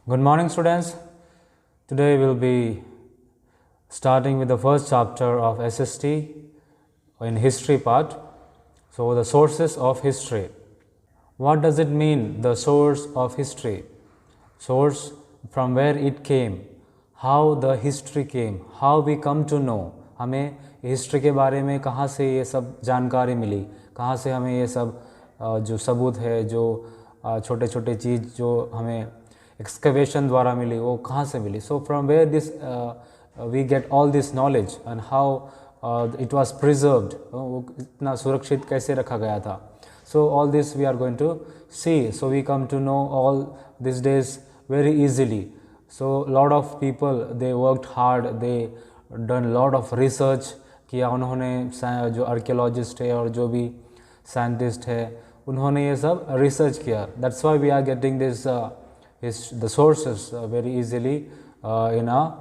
Good morning, students. Today we will be starting with the first chapter of SST in history part. So, the sources of history. What does it mean, the source of history? Source, from where it came, how the history came, how we come to know. हमें history के बारे में कहाँ से ये सब जानकारी मिली, कहाँ से हमें ये सब जो सबूत है, जो छोटे छोटे चीज़ जो हमें एक्सकवेशन द्वारा मिली, वो कहाँ से मिली. So from where this we get all this knowledge and how it was preserved, वो इतना सुरक्षित कैसे रखा गया था. So, all this we are going to see. So, we come to know all these days very easily. So, lot of people they worked hard, they done lot of research किया उन्होंने. जो आर्कियोलॉजिस्ट है और जो भी scientist है उन्होंने ये सब रिसर्च किया. That's why we are getting this the sources very easily in our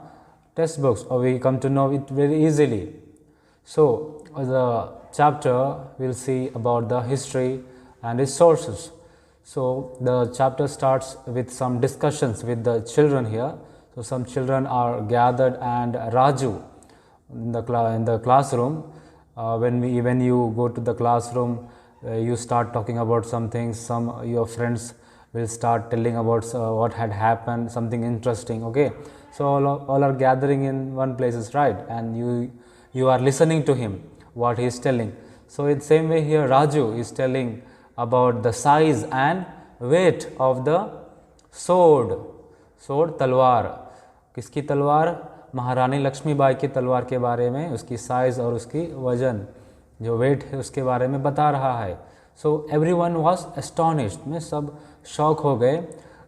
textbooks, or we come to know it very easily. So, the chapter we will see about the history and its sources. So, the chapter starts with some discussions with the children here. So, some children are gathered and Raju in the classroom. When you go to the classroom, you start talking about some things. Some your friends will start telling about what had happened, something interesting. Okay, so all are gathering in one places, right? And you are listening to him what he is telling. So, in same way here Raju is telling about the size and weight of the sword. तलवार. किसकी तलवार? महारानी लक्ष्मीबाई की तलवार के बारे में, उसकी साइज और उसकी वजन जो वेट है उसके बारे में बता रहा है. सो एवरीवन वाज एस्टोनिश्ड, में सब शॉक हो गए.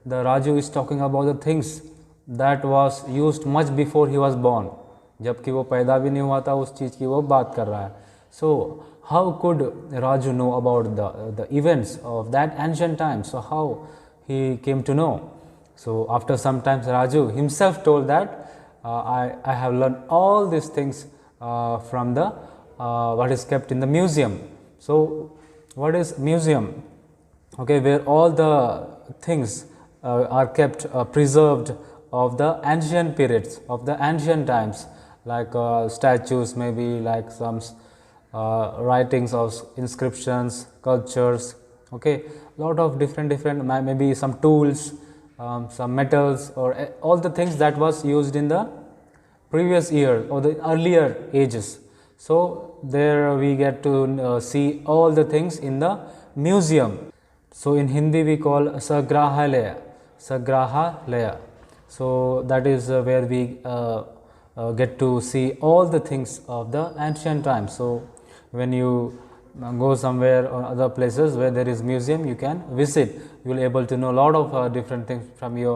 The Raju is talking about the things that was used much before he was born, जबकि वो पैदा भी नहीं हुआ था, उस चीज़ की वो बात कर रहा है. So how could Raju know about the events of that ancient times? So how he came to know? So after some times Raju himself told that I have learned all these things from the what is kept in the museum. So, what is museum? Okay, where all the things are kept preserved of the ancient periods, of the ancient times, like statues, maybe like some writings of inscriptions, sculptures. Okay, lot of different maybe some tools, some metals, or all the things that was used in the previous year or the earlier ages. So, there we get to see all the things in the museum. So, in Hindi we call Sagrahalaya. So, that is where we get to see all the things of the ancient times. So, when you go somewhere or other places where there is museum, you can visit. You will able to know a lot of different things from you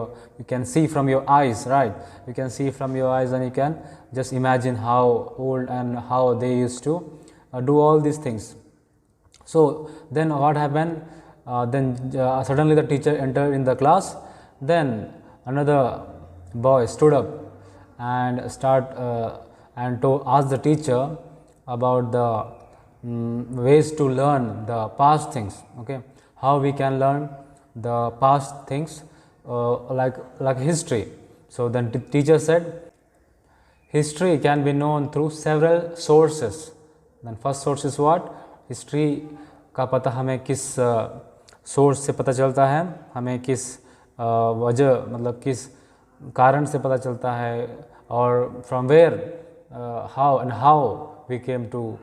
can see from your eyes, right? You can see from your eyes and you can just imagine how old and how they used to do all these things. So, then what happened? Then suddenly the teacher entered in the class. Then another boy stood up and asked the teacher about the ways to learn the past things. Okay, how we can learn the past things like history. So, then teacher said history can be known through several sources. Then first source is what? History का पता हमें किस source से पता चलता है, हमें किस वजह मतलब किस कारण से पता चलता है, और from where how we came to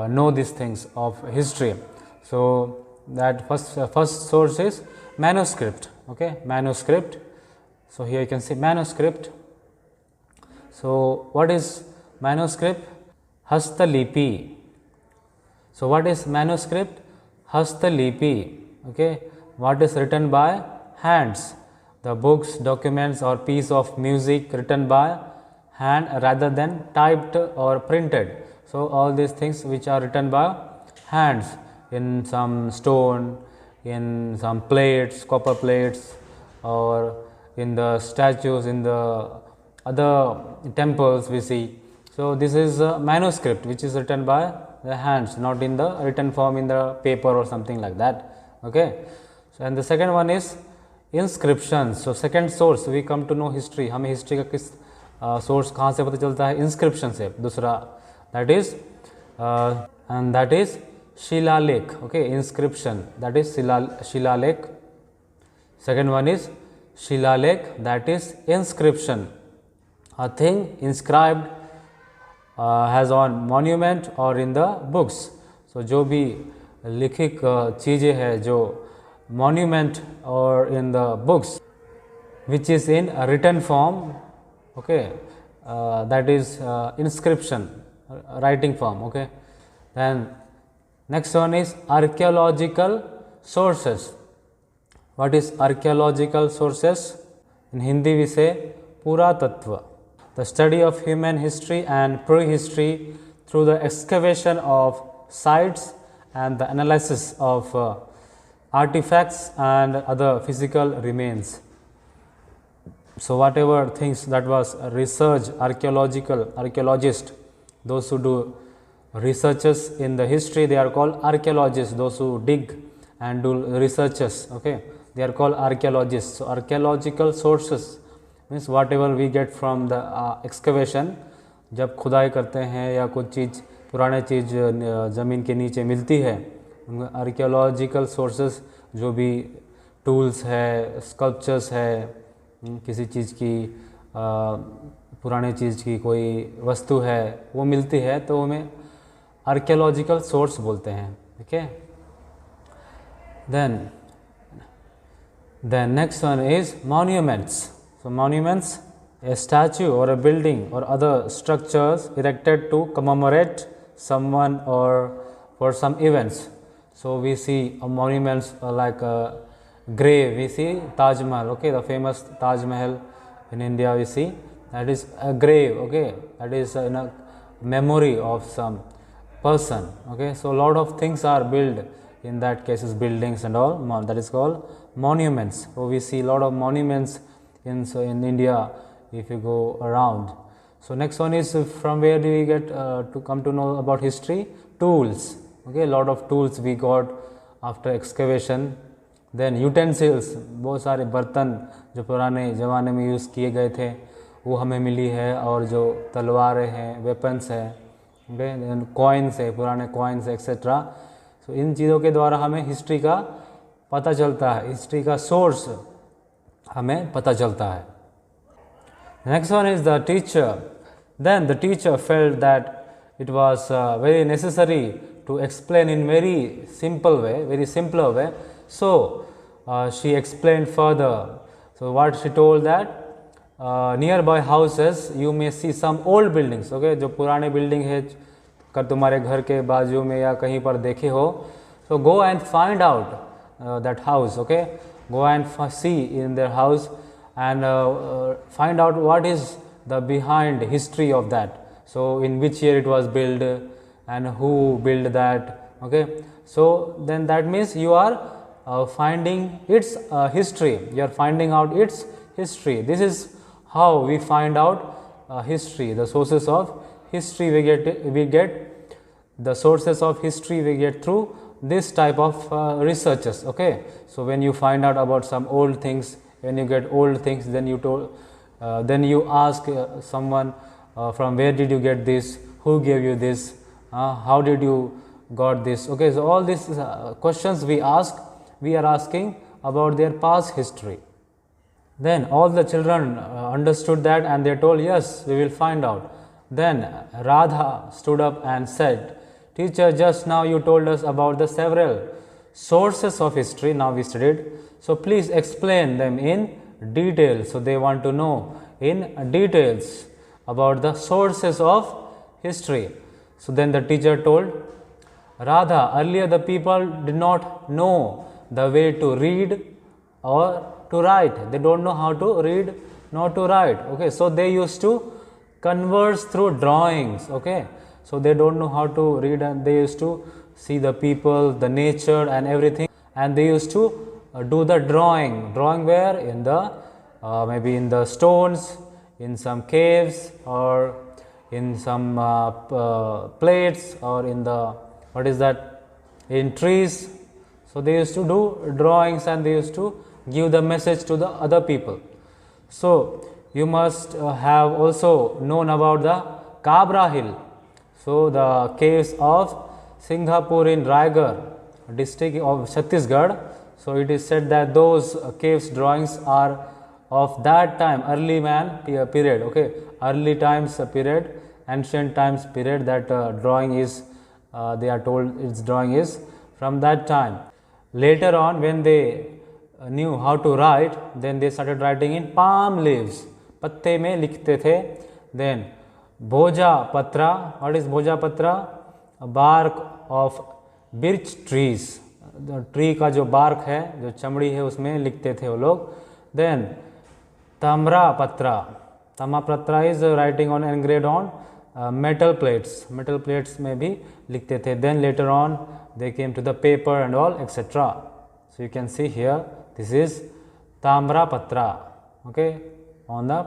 know these things of history. So, that first source is manuscript. Okay, manuscript. So, here you can see manuscript. So, what is manuscript? Hastalipi. So, what is manuscript? Hastalipi. Okay, what is written by hands? The books, documents, or piece of music written by hand rather than typed or printed. So, all these things which are written by hands in some stone, in some plates, copper plates, or in the statues, in the other temples we see. So, this is a manuscript which is written by the hands, not in the written form in the paper or something like that. Okay. So, and the second one is inscriptions. So second source we come to know history. हमें history का किस source कहाँ से पता चलता है? Inscription से. दूसरा that is and that is शिलालेख. Okay, inscription, that is शिलालेख. Second one is शिलालेख, that is inscription. A thing inscribed has on monument or in the books. So जो भी लिखित चीज़ें हैं जो monument or in the books which is in a written form, okay, that is inscription, writing form. Okay, then next one is archaeological sources. What is archaeological sources? In Hindi we say पुरातत्व, the study of human history and prehistory through the excavation of sites and the analysis of artifacts and other physical remains. So whatever things that was research, archaeologist, those who do researches in the history, they are called archaeologists. Those who dig and do researches, okay, they are called archaeologists. So archaeological sources means whatever we get from the excavation, जब खुदाई करते हैं या कुछ चीज़ पुराने चीज़ ज़मीन के नीचे मिलती है, आर्कियोलॉजिकल सोर्सेस जो भी टूल्स है, स्कल्पचर्स है, किसी चीज़ की पुराने चीज़ की कोई वस्तु है वो मिलती है तो हमें आर्कियोलॉजिकल सोर्स बोलते हैं. ठीक है. Then next one is monuments. So monuments, a statue or a building or other structures erected to commemorate someone or for some events. So we see monuments like a grave, we see Taj Mahal, okay, the famous Taj Mahal in India we see, that is a grave, okay, that is in a memory of some person, okay. So a lot of things are built in that cases, buildings and all, that is called monuments. So we see a lot of monuments in India if you go around. So next one is from where do we get to come to know about history? Tools, okay, a lot of tools we got after excavation. Then utensils, बहुत सारे बर्तन जो पुराने ज़माने में use किए गए थे वो हमें मिली है, और जो तलवारें हैं, वेपन्स है, okay, कॉइन्स है, पुराने कॉइन्स एक्सेट्रा. सो इन चीज़ों के द्वारा हमें हिस्ट्री का पता चलता है, हिस्ट्री का सोर्स हमें पता चलता है. Next one is the teacher. Then the teacher felt that it was very necessary to explain in very simple way, very simpler way. So she explained further. So what she told that nearby houses you may see some old buildings, okay, जो पुराने building है कर तुम्हारे घर के बाजू में या कहीं पर देखे हो, so go and find out that house, okay, go and see in their house and find out what is the behind history of that. So in which year it was built and who built that, okay. So then that means you are finding its history, you are finding out its history. This is how we find out history, the sources of history we get the sources of history we get through this type of researches, okay. So when you find out about some old things, when you get old things, then you ask someone from where did you get this, who gave you this, how did you got this, okay. So all these questions we are asking about their past history. Then all the children understood that and they told, yes, we will find out. Then Radha stood up and said, teacher, just now you told us about the several sources of history, now we studied, so please explain them in detail. So they want to know in details about the sources of history. So then the teacher told, Radha, earlier the people did not know the way to read or to write. They don't know how to read nor to write, okay. So they used to converse through drawings, okay. So they don't know how to read and they used to see the people, the nature and everything, and they used to do the drawing where? In the maybe in the stones, in some caves or in some plates or in the what is that, in trees. So they used to do drawings and they used to give the message to the other people. So, you must have also known about the Kabra Hill. So, the caves of Singhapur in Raigarh district of Chhattisgarh. So, it is said that those caves drawings are of that time, early man period, okay, early times period, ancient times period, that drawing is, they are told its drawing is from that time. Later on, when they knew how to write, then they started writing in palm leaves, पत्ते में लिखते थे. Then Bhoja Patra, what is Bhoja Patra? A bark of birch trees, the tree का जो bark है, जो चमड़ी है, उसमें लिखते थे वो लोग. Then Tamra Patra, Tamra Patra is writing on engraved on metal plates में भी लिखते थे. Then later on they came to the paper and all, etc. So you can see here, this is Tamra Patra, okay, on the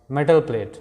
metal plate.